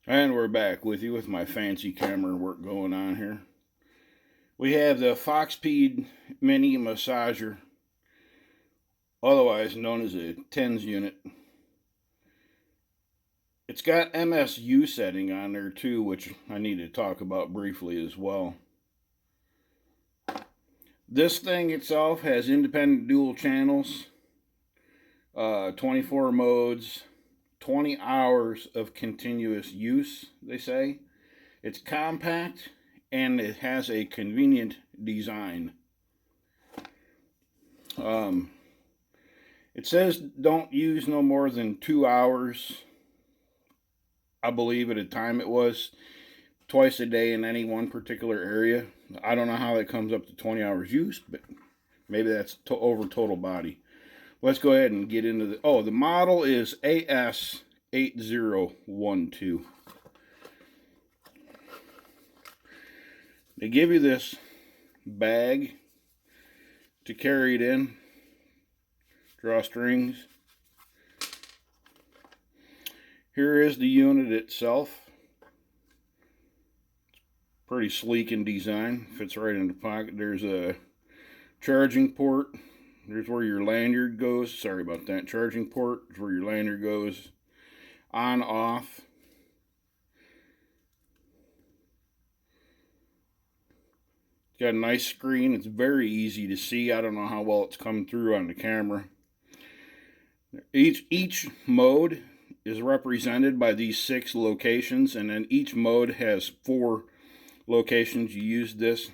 And we're back with you with my fancy camera work going on here. We have the FOXPEED mini massager, otherwise known as a TENS unit. It's got MSU setting on there too, which I need to talk about briefly as well. This thing itself has independent dual channels, 24 modes, 20 hours of continuous use, they say. It's compact and it has a convenient design. It says don't use no more than 2 hours, I believe at a time it was, twice a day in any one particular area. I don't know how that comes up to 20 hours use, but maybe that's over total body. Let's go ahead and get into the model is AS8012. They give you this bag to carry it in, drawstrings. Here is the unit itself. It's pretty sleek in design, fits right in the pocket. There's a charging port. There's where your lanyard goes. Sorry about that. Charging port is where your lanyard goes. On, off. It's got a nice screen. It's very easy to see. I don't know how well it's coming through on the camera. Each mode is represented by these 6 locations, and then each mode has 4 locations. You use this,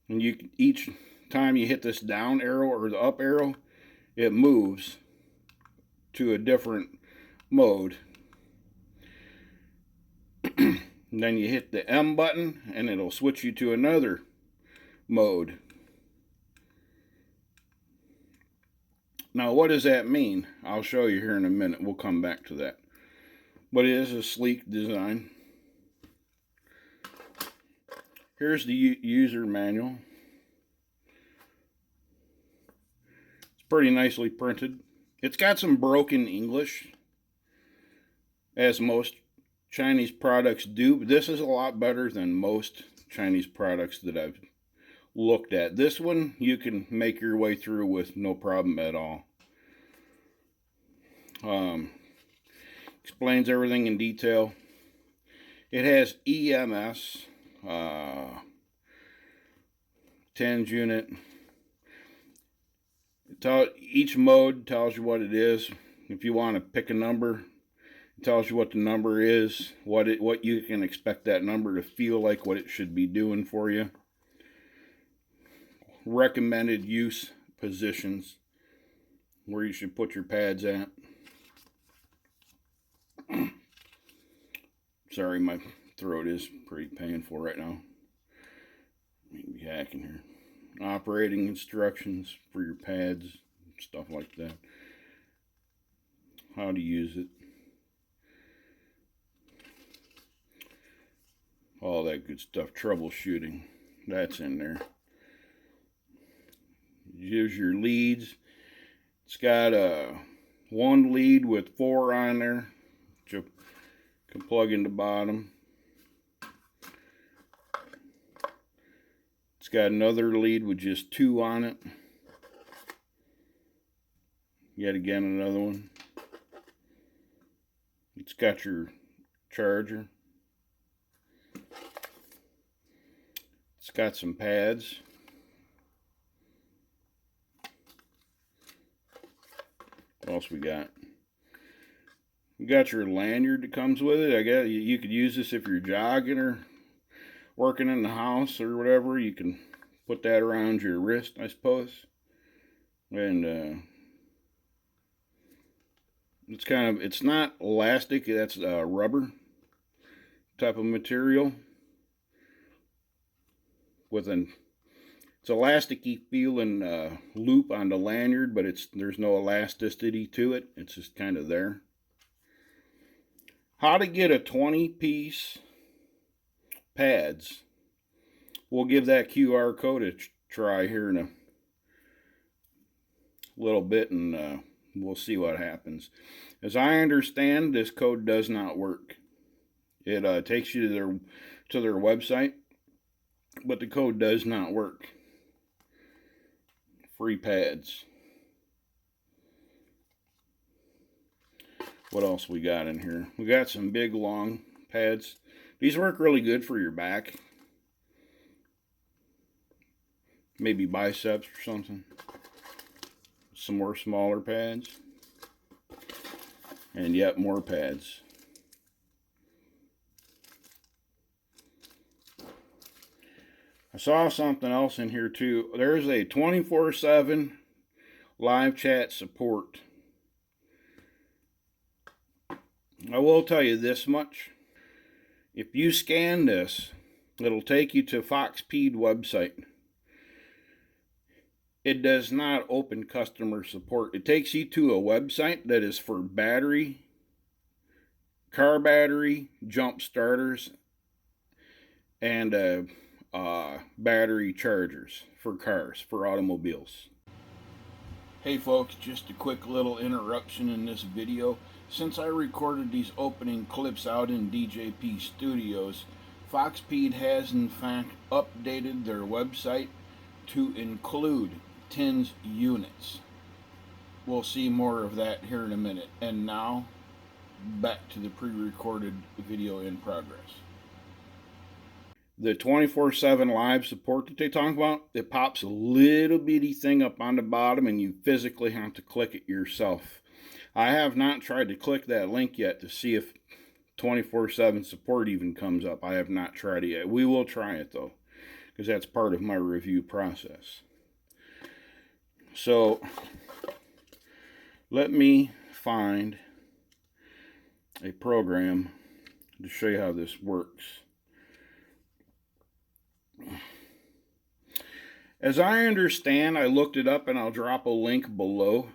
and each time you hit this down arrow or the up arrow, it moves to a different mode. And then you hit the M button and it'll switch you to another mode. Now what does that mean? I'll show you here in a minute. We'll come back to that. But it is a sleek design. Here's the user manual. Pretty nicely printed. It's got some broken English, as most Chinese products do, but this is a lot better than most Chinese products that I've looked at. This one you can make your way through with no problem at all. Explains everything in detail. It has EMS, TENS unit. Each mode tells you what it is. If you want to pick a number, it tells you what the number is, what you can expect that number to feel like, what it should be doing for you. Recommended use positions, where you should put your pads at. Sorry, my throat is pretty painful right now. Maybe hacking here. Operating instructions for your pads, stuff like that. How to use it. All that good stuff. Troubleshooting. That's in there. Use your leads. It's got one lead with 4 on there, which you can plug in the bottom. It's got another lead with just 2 on it. Yet again, another one. It's got your charger. It's got some pads. What else we got? You got your lanyard that comes with it. I guess you could use this if you're jogging or working in the house or whatever. You can put that around your wrist, I suppose. And it's not elastic, that's rubber type of material with it's elasticy feeling loop on the lanyard, but there's no elasticity to it. It's just kind of there. How to get a 20-piece pads. We'll give that QR code a try here in a little bit, and we'll see what happens. As I understand, this code does not work. It takes you to their website, but the code does not work. Free pads. What else we got in here? We got some big long pads. These work really good for your back. Maybe biceps or something. Some more smaller pads. And yet more pads. I saw something else in here too. There's a 24/7 live chat support. I will tell you this much. If you scan this, it'll take you to FOXPEED website. It does not open customer support. It takes you to a website that is for battery, car battery, jump starters, and battery chargers for cars, for automobiles. Hey folks, just a quick little interruption in this video. Since I recorded these opening clips out in DJP Studios, FOXPEED has in fact updated their website to include TINS units. We'll see more of that here in a minute. And now, back to the pre-recorded video in progress. The 24/7 live support that they talk about, it pops a little bitty thing up on the bottom and you physically have to click it yourself. I have not tried to click that link yet to see if 24/7 support even comes up. I have not tried it yet. We will try it though, because that's part of my review process. So let me find a program to show you how this works. As I understand, I looked it up and I'll drop a link below.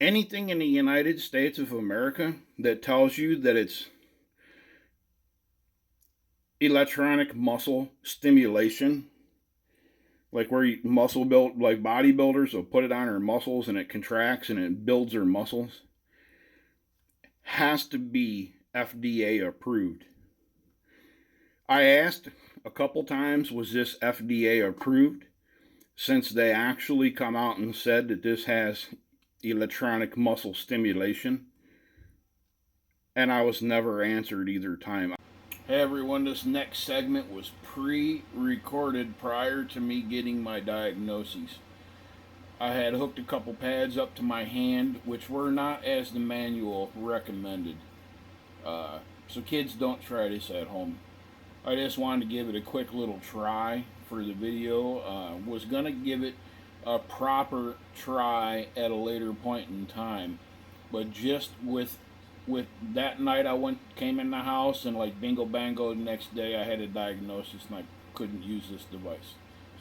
Anything in the United States of America that tells you that it's electronic muscle stimulation, like where you muscle build, like bodybuilders will put it on their muscles and it contracts and it builds their muscles, has to be FDA approved. I asked a couple times, was this FDA approved? Since they actually come out and said that this has electronic muscle stimulation, and I was never answered either time. Hey everyone, this next segment was pre-recorded prior to me getting my diagnoses. I had hooked a couple pads up to my hand, which were not as the manual recommended. So kids, don't try this at home. I just wanted to give it a quick little try for the video. Was going to give it a proper try at a later point in time. But just with that night I came in the house and like bingo bango the next day I had a diagnosis and I couldn't use this device.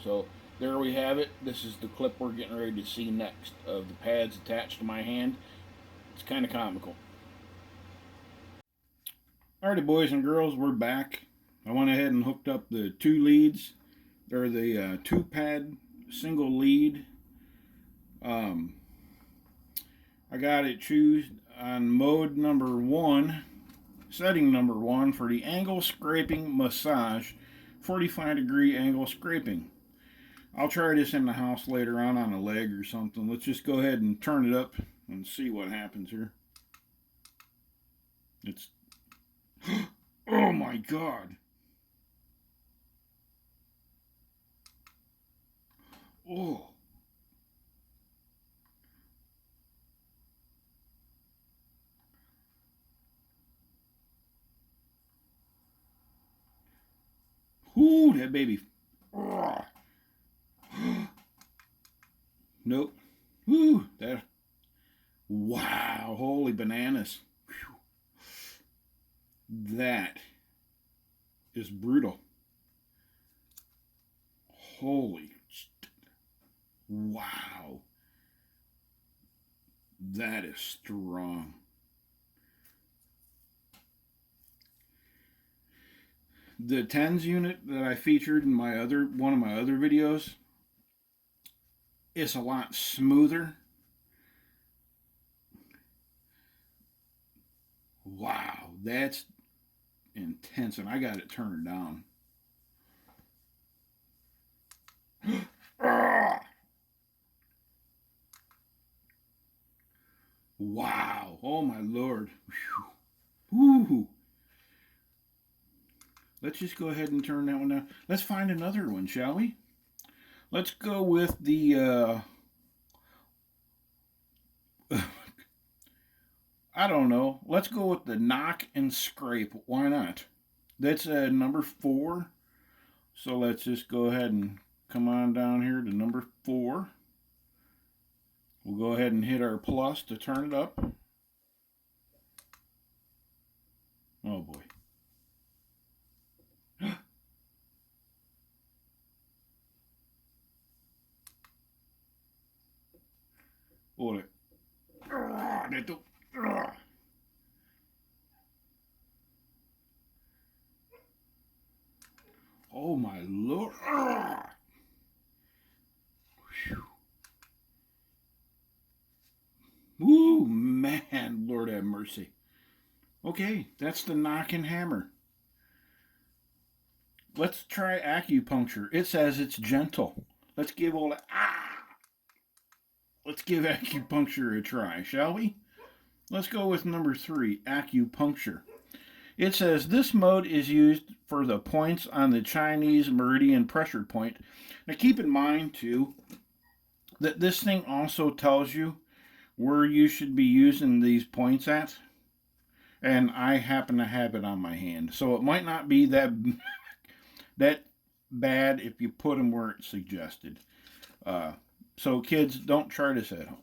So there we have it. This is the clip we're getting ready to see next of the pads attached to my hand. It's kind of comical. Alrighty boys and girls, we're back. I went ahead and hooked up the two leads. They're the 2-pad single lead. I got it choose on mode number 1, setting number 1 for the angle scraping massage, 45-degree angle scraping. I'll try this in the house later on a leg or something. Let's just go ahead and turn it up and see what happens here. It's oh my god. Oh. Ooh, that baby. Oh. Nope. Ooh, that. Wow, holy bananas. Whew. That is brutal. Holy. Wow. That is strong. The TENS unit that I featured in one of my other videos is a lot smoother. Wow, that's intense, and I got it turned down. Wow. Oh my Lord. Whew. Let's just go ahead and turn that one down. Let's find another one, shall we? Let's go with the, I don't know. Let's go with the knock and scrape. Why not? That's number 4. So let's just go ahead and come on down here to number 4. We'll go ahead and hit our plus to turn it up. Oh boy. Hold it. Oh my Lord. Woo, man, Lord have mercy. Okay, that's the knock and hammer. Let's try acupuncture. It says it's gentle. Let's give all that. Let's give acupuncture a try, shall we? Let's go with number 3, acupuncture. It says this mode is used for the points on the Chinese meridian pressure point. Now keep in mind too that this thing also tells you where you should be using these points at. And I happen to have it on my hand. So it might not be that bad if you put them where it's suggested. So kids, don't try this at home.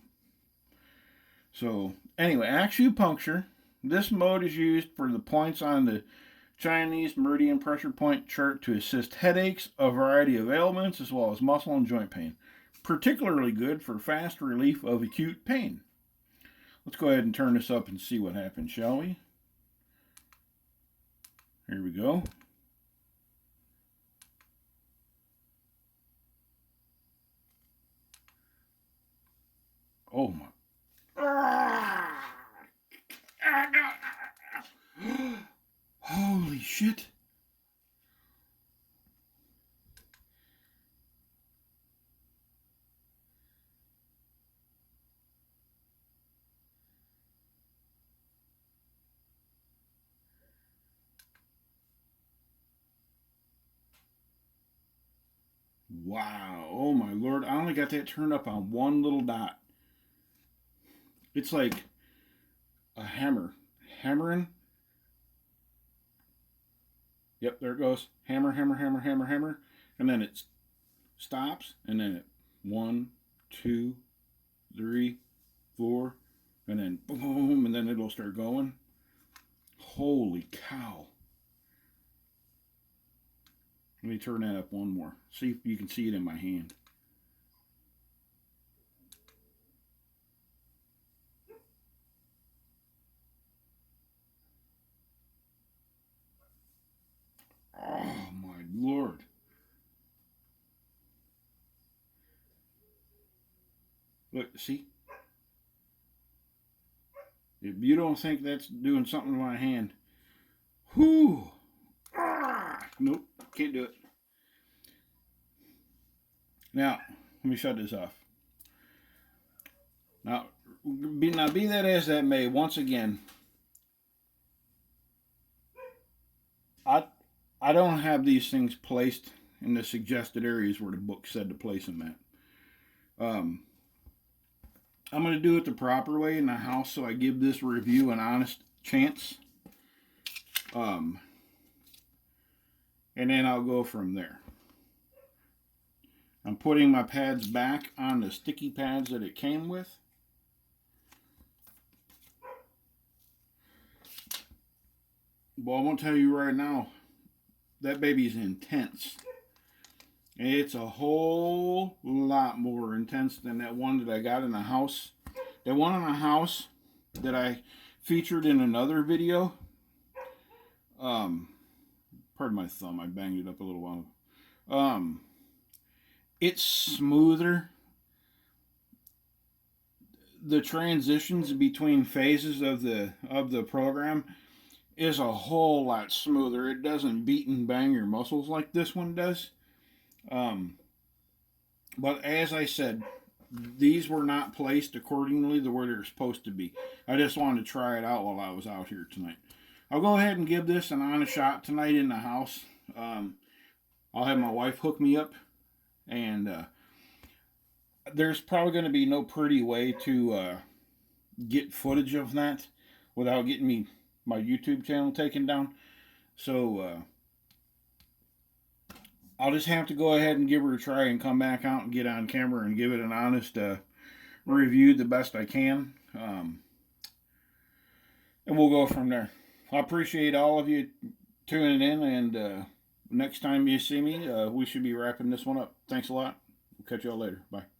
So anyway, acupuncture. This mode is used for the points on the Chinese meridian pressure point chart to assist headaches, a variety of ailments, as well as muscle and joint pain. Particularly good for fast relief of acute pain. Let's go ahead and turn this up and see what happens, shall we? Here we go. Oh my. Holy shit. Wow. Oh my Lord. I only got that turned up on one little dot. It's like a hammer. Hammering. Yep, there it goes. Hammer, hammer, hammer, hammer, hammer. And then it stops. And then it 1, 2, 3, 4. And then boom. And then it'll start going. Holy cow. Let me turn that up one more. See if you can see it in my hand. Oh my Lord. Look, see? If you don't think that's doing something to my hand, whoo! Nope, can't do it. Now, let me shut this off. Now, be that as that may, once again, I don't have these things placed in the suggested areas where the book said to place them at. I'm going to do it the proper way in the house, so I give this review an honest chance. And then I'll go from there. I'm putting my pads back on the sticky pads that it came with. Well, I'm going to tell you right now, that baby's intense. It's a whole lot more intense than that one that I got in the house. That one in the house that I featured in another video. Pardon my thumb, I banged it up a little while. It's smoother. The transitions between phases of the program is a whole lot smoother. It doesn't beat and bang your muscles like this one does. But as I said, these were not placed accordingly the way they're supposed to be. I just wanted to try it out while I was out here tonight. I'll go ahead and give this an honest shot tonight in the house. I'll have my wife hook me up, and there's probably going to be no pretty way to get footage of that without getting my YouTube channel taken down. So I'll just have to go ahead and give her a try and come back out and get on camera and give it an honest review the best I can. And we'll go from there. I appreciate all of you tuning in, and next time you see me, we should be wrapping this one up. Thanks a lot. We'll catch y'all later. Bye.